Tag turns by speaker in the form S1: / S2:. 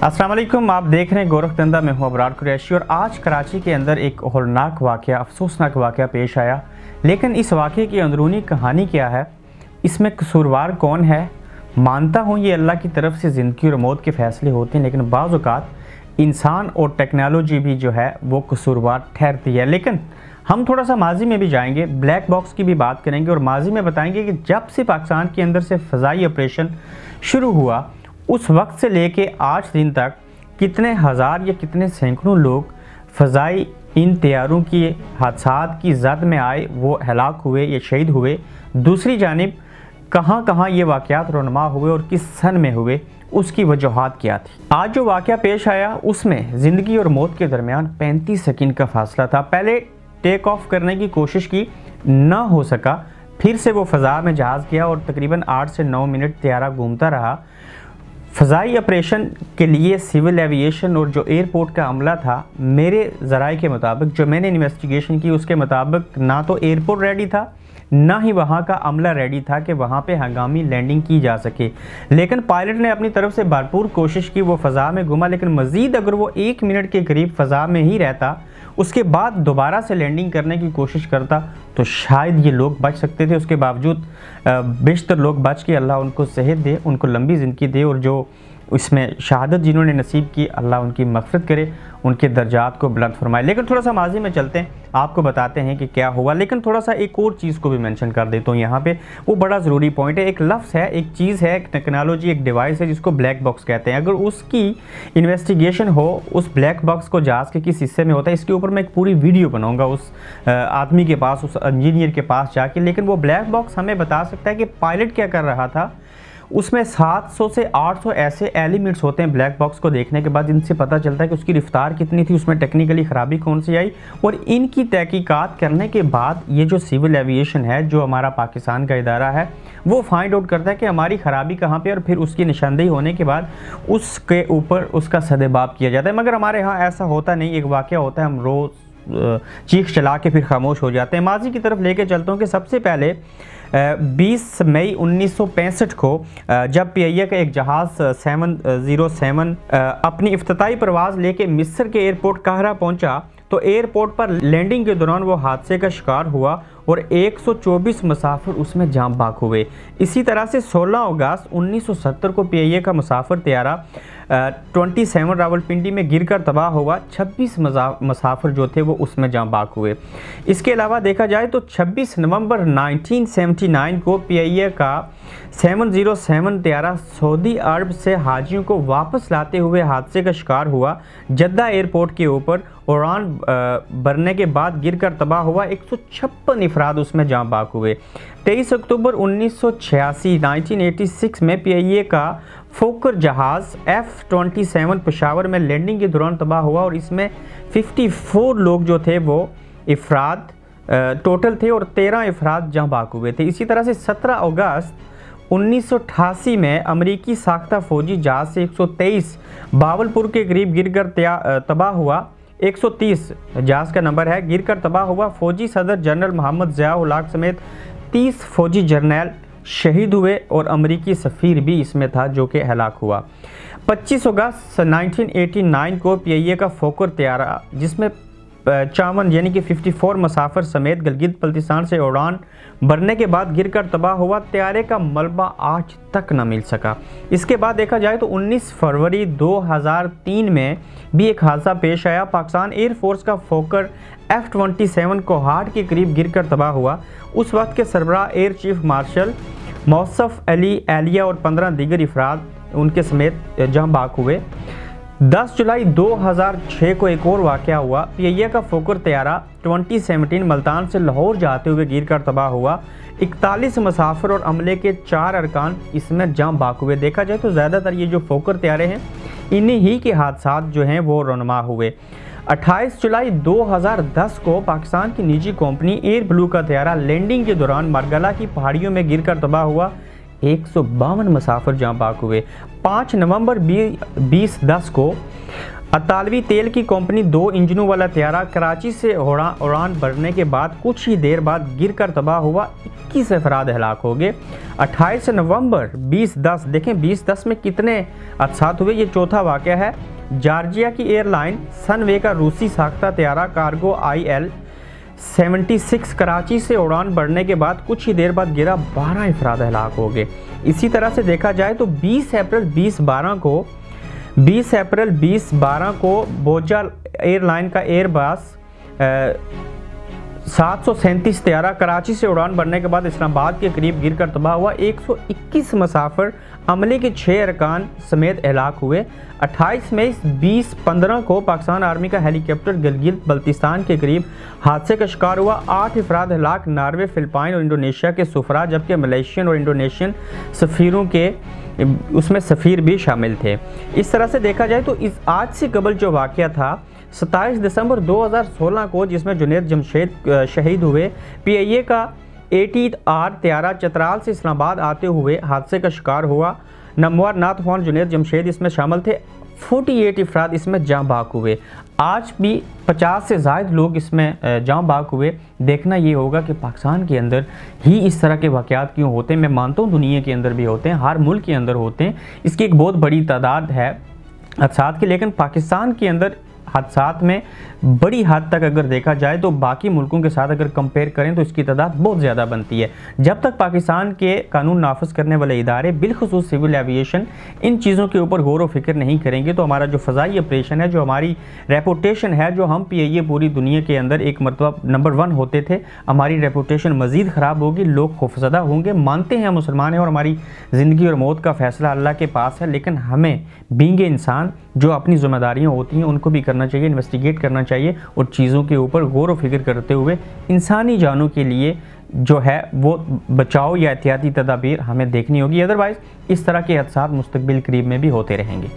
S1: अस्सलाम वालेकुम, आप देख रहे हैं गोरखधंधा में हूँ अबरार कुरैशी। और आज कराची के अंदर एक होलनाक वाक़या, अफसोसनाक वाक़या पेश आया। लेकिन इस वाक़े की अंदरूनी कहानी क्या है, इसमें कसूरवार कौन है। मानता हूँ ये अल्लाह की तरफ से ज़िंदगी और मौत के फ़ैसले होते हैं, लेकिन बाज़ औक़ात इंसान और टेक्नोलॉजी भी जो है वो कसूरवार ठहरती है। लेकिन हम थोड़ा सा माजी में भी जाएंगे, ब्लैक बॉक्स की भी बात करेंगे और माजी में बताएंगे कि जब से पाकिस्तान के अंदर से फ़ज़ाई ऑपरेशन शुरू हुआ उस वक्त से लेके आज दिन तक कितने हज़ार या कितने सैकड़ों लोग फ़ज़ाई इन तैयारों की हादसात की जद में आए, वो हलाक हुए या शहीद हुए। दूसरी जानिब कहाँ कहाँ ये वाक़यात रोनमा हुए और किस सन में हुए, उसकी वजूहात क्या थी। आज जो वाक़या पेश आया उसमें ज़िंदगी और मौत के दरमियान 35 सेकंड का फासला था। पहले टेक ऑफ करने की कोशिश की, ना हो सका, फिर से वो फ़ज़ा में जहाज़ गया और तकरीबन 8 से 9 मिनट तैयारा घूमता रहा। फ़ज़ाई ऑपरेशन के लिए सिविल एविएशन और जो एयरपोर्ट का अमला था, मेरे ज़राए के मुताबिक, जो मैंने इन्वेस्टिगेशन की उसके मुताबिक, ना तो एयरपोर्ट रेडी था ना ही वहाँ का अमला रेडी था कि वहाँ पे हंगामी लैंडिंग की जा सके। लेकिन पायलट ने अपनी तरफ से भरपूर कोशिश की, वो फ़ज़ा में घुमा, लेकिन मज़ीद अगर वो 1 मिनट के करीब फ़ज़ा में ही रहता, उसके बाद दोबारा से लैंडिंग करने की कोशिश करता, तो शायद ये लोग बच सकते थे। उसके बावजूद बेशतर लोग बच के अल्लाह उनको सेहत दे, उनको लंबी ज़िंदगी दे, और जो इसमें शहादत जिन्होंने नसीब की, अल्लाह उनकी मग़फ़िरत करे, उनके दर्जात को बुलंद फरमाए। लेकिन थोड़ा सा माजी में चलते हैं, आपको बताते हैं कि क्या हुआ। लेकिन थोड़ा सा एक और चीज़ को भी मेंशन कर देता हूँ यहाँ पे, वो बड़ा ज़रूरी पॉइंट है। एक लफ्ज़ है, एक चीज़ है, एक टेक्नोलॉजी, एक डिवाइस है जिसको ब्लैक बॉक्स कहते हैं। अगर उसकी इन्वेस्टिगेशन हो, उस ब्लैक बॉक्स को जहाज़ के किस हिस्से में होता है, इसके ऊपर मैं एक पूरी वीडियो बनाऊँगा उस आदमी के पास, उस इंजीनियर के पास जाके। लेकिन वो ब्लैक बॉक्स हमें बता सकता है कि पायलट क्या कर रहा था। उसमें 700 से 800 ऐसे एलिमेंट्स होते हैं ब्लैक बॉक्स को देखने के बाद, जिनसे पता चलता है कि उसकी रफ्तार कितनी थी, उसमें टेक्निकली ख़राबी कौन सी आई। और इनकी तहकीकात करने के बाद ये जो सिविल एविएशन है, जो हमारा पाकिस्तान का इदारा है, वो फाइंड आउट करता है कि हमारी ख़राबी कहाँ पे, और फिर उसकी निशानदेही होने के बाद उसके ऊपर उसका सदेबाब किया जाता है। मगर हमारे यहाँ ऐसा होता नहीं। एक वाक़या होता है, हम रोज़ चीख चला के फिर खामोश हो जाते हैं। माजी की तरफ लेके चलता हूँ कि सबसे पहले 20 मई 1965 को जब PIA का एक जहाज़ 707 अपनी इफ्तिताई परवाज़ लेके मिस्र के एयरपोर्ट काहिरा पहुंचा, तो एयरपोर्ट पर लैंडिंग के दौरान वो हादसे का शिकार हुआ और 124 मुसाफिर उसमें जाम बाक हुए। इसी तरह से 16 अगस्त 1970 को PIA का मुसाफिर तैयारा 27 रावलपिंडी में गिरकर तबाह हुआ। 26 मुसाफिर जो थे वो उसमें जाम बाक हुए। इसके अलावा देखा जाए तो 26 नवंबर 1979 को PIA का 707 तैयारा सऊदी अरब से हाजियों को वापस लाते हुए हादसे का शिकार हुआ। जद्दा एयरपोर्ट के ऊपर उड़ान भरने के बाद गिरकर तबाह हुआ। 156 अफराद उसमें जाम बाक हुए। 23 अक्टूबर 1986 में PIA का फोकर जहाज़ F-27 पेशावर में लैंडिंग के दौरान तबाह हुआ और इसमें 54 लोग जो थे वो अफराद टोटल थे और 13 अफराद जाम बाक हुए थे। इसी तरह से 17 अगस्त 1988 में अमरीकी साख्ता फ़ौजी जहाज़ से 123 बावलपुर के करीब गिरकर तबाह हुआ। 130 जहाज़ का नंबर है, गिरकर तबाह हुआ। फ़ौजी सदर जनरल मोहम्मद ज़िया-उल हक समेत 30 फ़ौजी जर्नैल शहीद हुए और अमरीकी सफ़ीर भी इसमें था जो कि हलाक हुआ। 25 अगस्त 1989 को PIA का फोकर तैयारा, जिसमें 54 यानी कि 54 मुसाफिर समेत गिलगित बल्तिस्तान से उड़ान भरने के बाद गिरकर तबाह हुआ। तैयारे का मलबा आज तक न मिल सका। इसके बाद देखा जाए तो 19 फरवरी 2003 में भी एक हादसा पेश आया। पाकिस्तान एयरफोर्स का फोकर F-27 कोहाट के करीब गिरकर तबाह हुआ। उस वक्त के सरबराह एयर चीफ मार्शल मौसफ अली एलिया और 15 दीगर अफराद उनके समेत जाम बाक हुए। 10 जुलाई 2006 को एक और वाक़या हुआ। PIA का फोकर तैयारा 2017 मुल्तान से लाहौर जाते हुए गिरकर तबाह हुआ। 41 मुसाफिर और अमले के 4 अरकान इसमें जाम बाक हुए। देखा जाए तो ज़्यादातर ये जो फोकर तैयारे हैं, इन्हीं ही के हादसात जो हैं वो रोनमा हुए। 28 जुलाई 2010 को पाकिस्तान की निजी कंपनी एयर ब्लू का तैयारा लैंडिंग के दौरान मरगला की पहाड़ियों में गिरकर तबाह हुआ। 152 मुसाफिर जाम बाक हुए। 5 नवंबर 2010 को अतालवी तेल की कंपनी 2 इंजनों वाला तैयारा कराची से उड़ान भरने के बाद कुछ ही देर बाद गिरकर तबाह हुआ, 21 अफराद हलाक हो गए। 28 नवंबर 2010, देखें 2010 में कितने हादसात हुए। ये चौथा वाक़या है। जॉर्जिया की एयरलाइन सनवे का रूसी साख्ता तैयारा कार्गो IL-76 कराची से उड़ान भरने के बाद कुछ ही देर बाद गिरा, 12 अफराद हलाक हो गए। इसी तरह से देखा जाए तो 20 अप्रैल 2012 को बोजा एयरलाइन का एयरबस 737 तैयारा कराची से उड़ान भरने के बाद इस्लामाबाद के करीब गिरकर तबाह हुआ। 121 मुसाफिर अमले के 6 अरकान समेत हलाक हुए। 28 मई 2015 को पाकिस्तान आर्मी का हेलीकॉप्टर गिलगित बल्तिस्तान के करीब हादसे का शिकार हुआ। 8 अफराद हलाक, नॉर्वे, फिलिपाइन और इंडोनेशिया के सुफरा, जबकि मलेशियन और इंडोनेशियन सफ़ीरों के उसमें सफ़ीर भी शामिल थे। इस तरह से देखा जाए तो इस आज से कबल जो वाक़या था 27 दिसंबर 2016 को, जिसमें जुनैद जमशेद शहीद हुए, PIA का ATR तैयारा चतराल से इस्लामाबाद आते हुए हादसे का शिकार हुआ। नमवर नाथवान जुनैद जमशेद इसमें शामिल थे। 48 अफराद इसमें जाँ बाक हुए। आज भी 50 से ज़ायद लोग इसमें जाँ बाक हुए। देखना ये होगा कि पाकिस्तान के अंदर ही इस तरह के वाक़यात क्यों होते हैं। मैं मानता हूँ दुनिया के अंदर भी होते हैं, हर मुल्क के अंदर होते हैं, इसकी एक बहुत बड़ी तादाद है हादसात की, लेकिन पाकिस्तान के अंदर हादसात में बड़ी हद तक अगर देखा जाए तो बाकी मुल्कों के साथ अगर कंपेयर करें तो इसकी तादाद बहुत ज़्यादा बनती है। जब तक पाकिस्तान के कानून नाफिज करने वाले इदारे, बिलखुसूस सिविल एविएशन, इन चीज़ों के ऊपर गौर व फिक्र नहीं करेंगे तो हमारा जो फ़ज़ाई ऑपरेशन है, जो हमारी रेपुटेशन है, जो हम PIA पूरी दुनिया के अंदर एक मरतबा नंबर 1 होते थे, हमारी रेपुटेशन मज़ीद ख़राब होगी, लोग खौफज़दा होंगे। मानते हैं मुसलमान हैं और हमारी ज़िंदगी और मौत का फ़ैसला अल्लाह के पास है, लेकिन हमें बीइंग इंसान जो अपनी ज़िम्मेदारियाँ होती हैं उनको भी करना चाहिए, इन्वेस्टिगेट करना चाहिए और चीज़ों के ऊपर गौर व फिक्र करते हुए इंसानी जानों के लिए जो है वो बचाव या एहतियाती तदाबीर हमें देखनी होगी। अदरवाइज़ इस तरह के हादसात मुस्तकबिल करीब में भी होते रहेंगे।